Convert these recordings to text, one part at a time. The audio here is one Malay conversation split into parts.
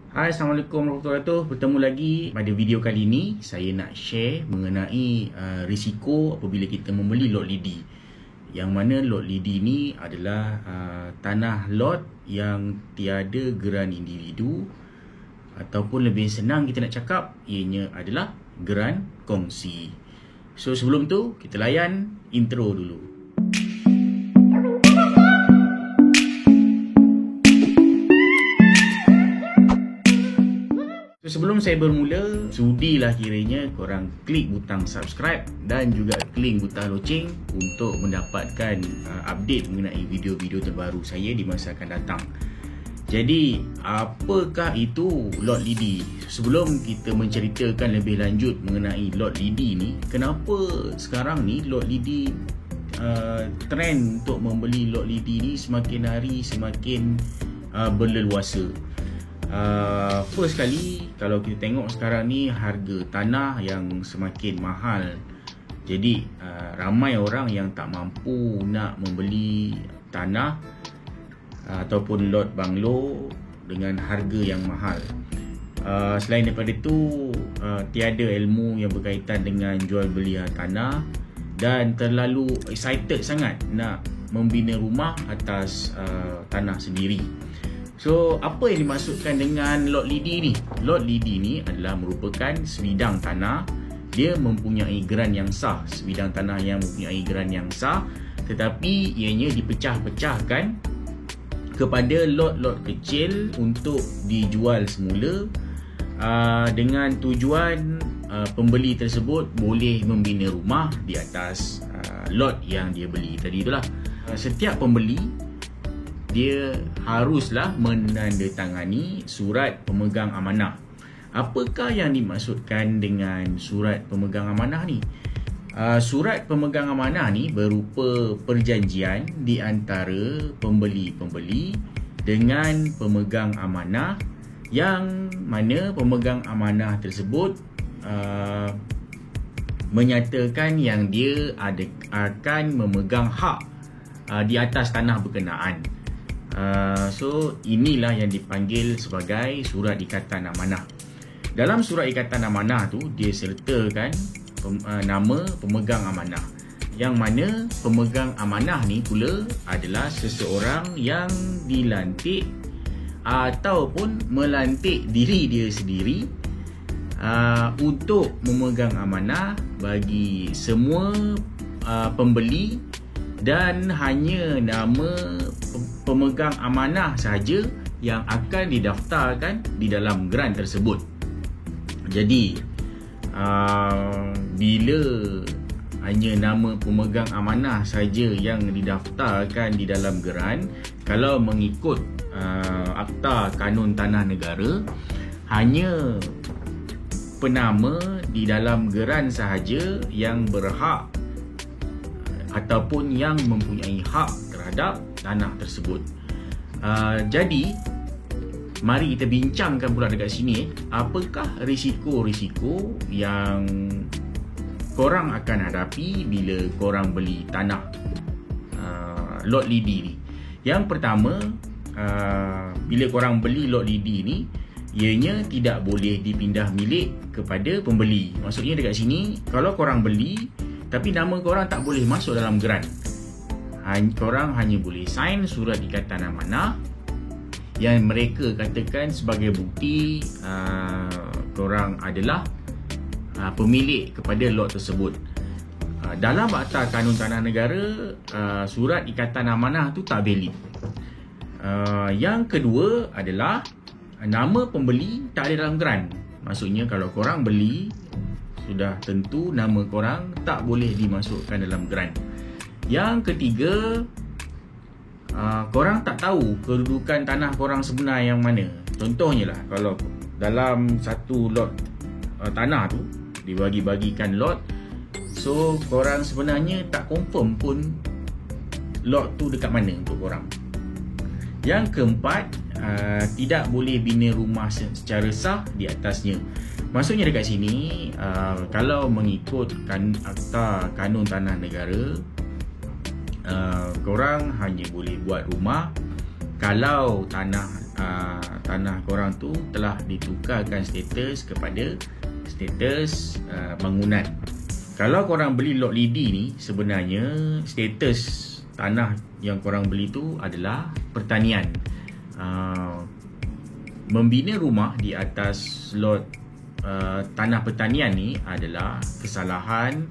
Hai, Assalamualaikum warahmatullahi wabarakatuh. Bertemu lagi pada video kali ini. Saya nak share mengenai risiko apabila kita membeli lot lidi. Yang mana lot lidi ni adalah tanah lot yang tiada geran individu, ataupun lebih senang kita nak cakap, ianya adalah geran kongsi. So sebelum tu kita layan intro dulu. Sebelum saya bermula, sudilah kiranya korang klik butang subscribe dan juga klik butang loceng untuk mendapatkan update mengenai video-video terbaru saya di masa akan datang. Jadi, apakah itu lot lidi? Sebelum kita menceritakan lebih lanjut mengenai lot lidi ni, kenapa sekarang ni lot lidi trend untuk membeli lot lidi ni semakin hari semakin berleluasa. First kali, kalau kita tengok sekarang ni harga tanah yang semakin mahal. Jadi ramai orang yang tak mampu nak membeli tanah ataupun lot banglo dengan harga yang mahal. Selain daripada itu, tiada ilmu yang berkaitan dengan jual beli tanah dan terlalu excited sangat nak membina rumah atas tanah sendiri. So, apa yang dimaksudkan dengan lot lidi ni? Lot lidi ni adalah merupakan sebidang tanah. Dia mempunyai geran yang sah. Sebidang tanah yang mempunyai geran yang sah, tetapi ianya dipecah-pecahkan kepada lot-lot kecil untuk dijual semula, dengan tujuan pembeli tersebut boleh membina rumah di atas lot yang dia beli tadi itulah. Setiap pembeli dia haruslah menandatangani surat pemegang amanah. Apakah yang dimaksudkan dengan surat pemegang amanah ni? Surat pemegang amanah ni berupa perjanjian di antara pembeli-pembeli dengan pemegang amanah, yang mana pemegang amanah tersebut menyatakan yang dia akan memegang hak di atas tanah berkenaan. So inilah yang dipanggil sebagai surat ikatan amanah. Dalam surat ikatan amanah tu dia sertakan nama pemegang amanah, yang mana pemegang amanah ni pula adalah seseorang yang dilantik ataupun melantik diri dia sendiri untuk memegang amanah bagi semua pembeli, dan hanya nama pemegang amanah sahaja yang akan didaftarkan di dalam geran tersebut. Jadi bila hanya nama pemegang amanah saja yang didaftarkan di dalam geran, kalau mengikut Akta Kanun Tanah Negara, hanya penama di dalam geran sahaja yang berhak ataupun yang mempunyai hak terhadap tanah tersebut. Jadi mari kita bincangkan pula dekat sini, apakah risiko-risiko yang korang akan hadapi bila korang beli tanah lot lidi ni. Yang pertama, bila korang beli lot lidi ni, ianya tidak boleh dipindah milik kepada pembeli. Maksudnya dekat sini, kalau korang beli tapi nama korang tak boleh masuk dalam geran, korang hanya boleh sign surat ikatan amanah yang mereka katakan sebagai bukti korang adalah pemilik kepada lot tersebut. Dalam Akta Kanun Tanah Negara, surat ikatan amanah tu tak valid. Yang kedua adalah nama pembeli tak ada dalam geran. Maksudnya kalau korang beli, sudah tentu nama korang tak boleh dimasukkan dalam geran. Yang ketiga, korang tak tahu kedudukan tanah korang sebenar yang mana. Contohnya lah, kalau dalam satu lot tanah tu dibagi-bagikan lot, so korang sebenarnya tak confirm pun lot tu dekat mana untuk korang. Yang keempat, tidak boleh bina rumah secara sah di atasnya. Maksudnya dekat sini, kalau mengikut Akta Kanun Tanah Negara, korang hanya boleh buat rumah kalau tanah tanah korang tu telah ditukarkan status kepada status bangunan. Kalau korang beli lot lidi ni, sebenarnya status tanah yang korang beli tu adalah pertanian. Membina rumah di atas lot tanah pertanian ni adalah kesalahan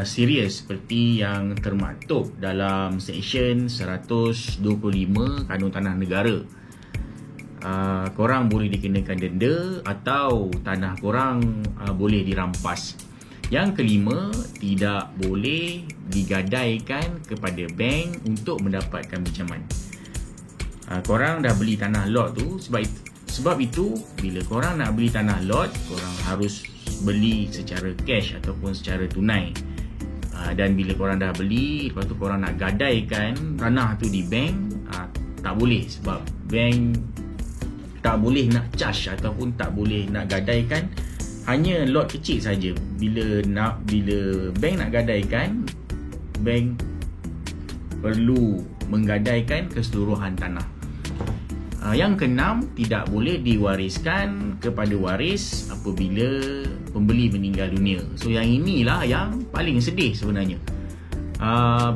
serius seperti yang termaktub dalam Seksyen 125 Kanun Tanah Negara. Korang boleh dikenakan denda atau tanah korang boleh dirampas. Yang kelima, tidak boleh digadaikan kepada bank untuk mendapatkan pinjaman. Korang dah beli tanah lot tu, sebab itu bila korang nak beli tanah lot, korang harus beli secara cash ataupun secara tunai. Dan bila korang dah beli, lepas tu korang nak gadaikan tanah tu di bank, tak boleh, sebab bank tak boleh nak charge ataupun tak boleh nak gadaikan hanya lot kecil saja. Bila bank nak gadaikan, bank perlu menggadaikan keseluruhan tanah. Yang keenam, tidak boleh diwariskan kepada waris apabila pembeli meninggal dunia. So yang inilah yang paling sedih sebenarnya.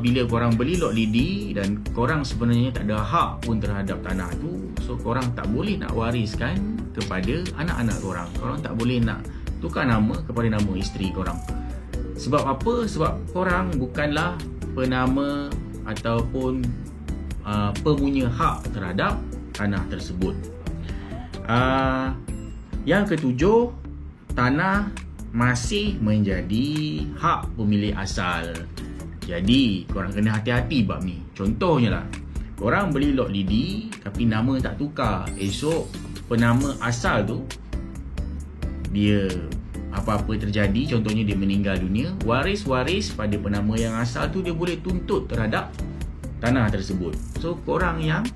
Bila korang beli lot lidi dan korang sebenarnya tak ada hak pun terhadap tanah tu, so korang tak boleh nak wariskan kepada anak-anak korang. Korang tak boleh nak tukar nama kepada nama isteri korang. Sebab apa? Sebab korang bukanlah penama ataupun pemunya hak terhadap tanah tersebut. Yang ketujuh, tanah masih menjadi hak pemilik asal. Jadi korang kena hati-hati bab ni. Contohnya lah, korang beli lot lidi tapi nama tak tukar. Esok penama asal tu, dia apa-apa terjadi, contohnya dia meninggal dunia, waris-waris pada penama yang asal tu dia boleh tuntut terhadap tanah tersebut. So korang yang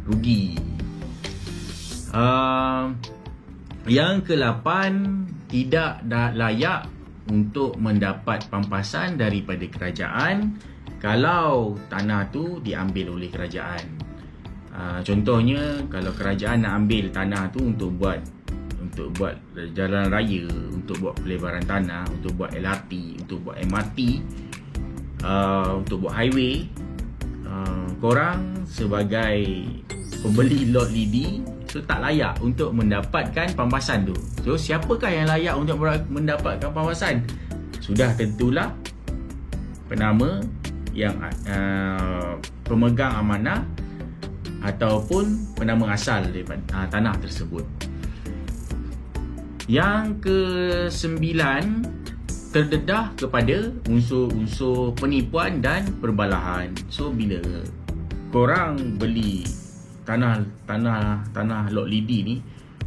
rugi. Yang ke-8, tidak layak untuk mendapat pampasan daripada kerajaan kalau tanah tu diambil oleh kerajaan. Contohnya, kalau kerajaan nak ambil tanah tu untuk buat jalan raya, untuk buat pelebaran tanah, untuk buat LRT, untuk buat MRT, untuk buat highway, korang sebagai pembeli lot lidi, so tak layak untuk mendapatkan pampasan tu. So siapakah yang layak untuk mendapatkan pampasan? Sudah tentulah penama yang pemegang amanah ataupun penama asal daripada tanah tersebut. Yang ke-9, terdedah kepada unsur-unsur penipuan dan perbalahan. So bila korang beli tanah lot lidi ni,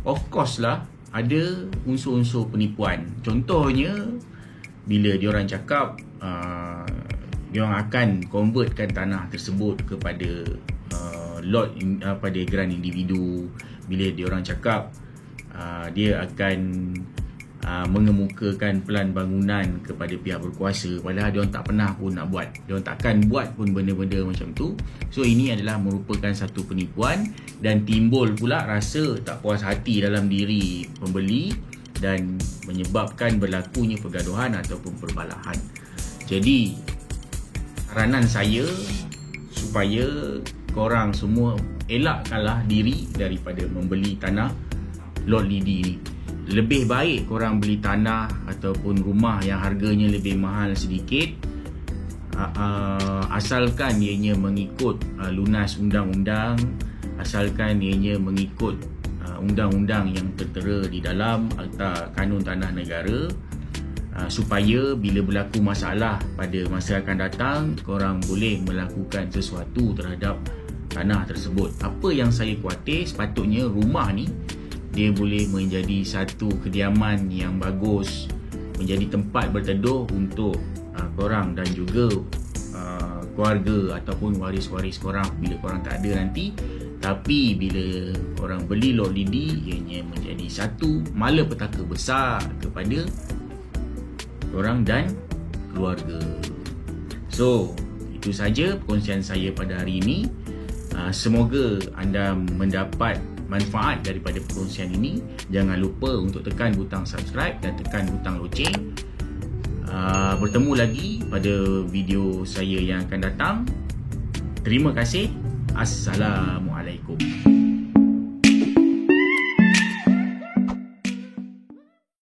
of course lah ada unsur-unsur penipuan. Contohnya, bila diorang cakap diorang akan convertkan tanah tersebut kepada lot pada geran individu. Bila diorang cakap dia akan mengemukakan pelan bangunan kepada pihak berkuasa, padahal diorang tak pernah pun nak buat. Diorang takkan buat pun benda-benda macam tu. So ini adalah merupakan satu penipuan dan timbul pula rasa tak puas hati dalam diri pembeli dan menyebabkan berlakunya pergaduhan ataupun perbalahan. Jadi saranan saya supaya korang semua elakkanlah diri daripada membeli tanah lot lidi ni. Lebih baik korang beli tanah ataupun rumah yang harganya lebih mahal sedikit, asalkan ianya mengikut lunas undang-undang, asalkan ianya mengikut undang-undang yang tertera di dalam Akta Kanun Tanah Negara, supaya bila berlaku masalah pada masa akan datang, korang boleh melakukan sesuatu terhadap tanah tersebut. Apa yang saya khuatir, sepatutnya rumah ni dia boleh menjadi satu kediaman yang bagus, menjadi tempat berteduh untuk korang dan juga keluarga ataupun waris-waris korang bila korang tak ada nanti. Tapi bila korang beli lot lidi, ianya menjadi satu malapetaka besar kepada korang dan keluarga. So, itu saja perkongsian saya pada hari ini. Semoga anda mendapat manfaat daripada perkongsian ini, jangan lupa untuk tekan butang subscribe dan tekan butang loceng. Bertemu lagi pada video saya yang akan datang. Terima kasih. Assalamualaikum.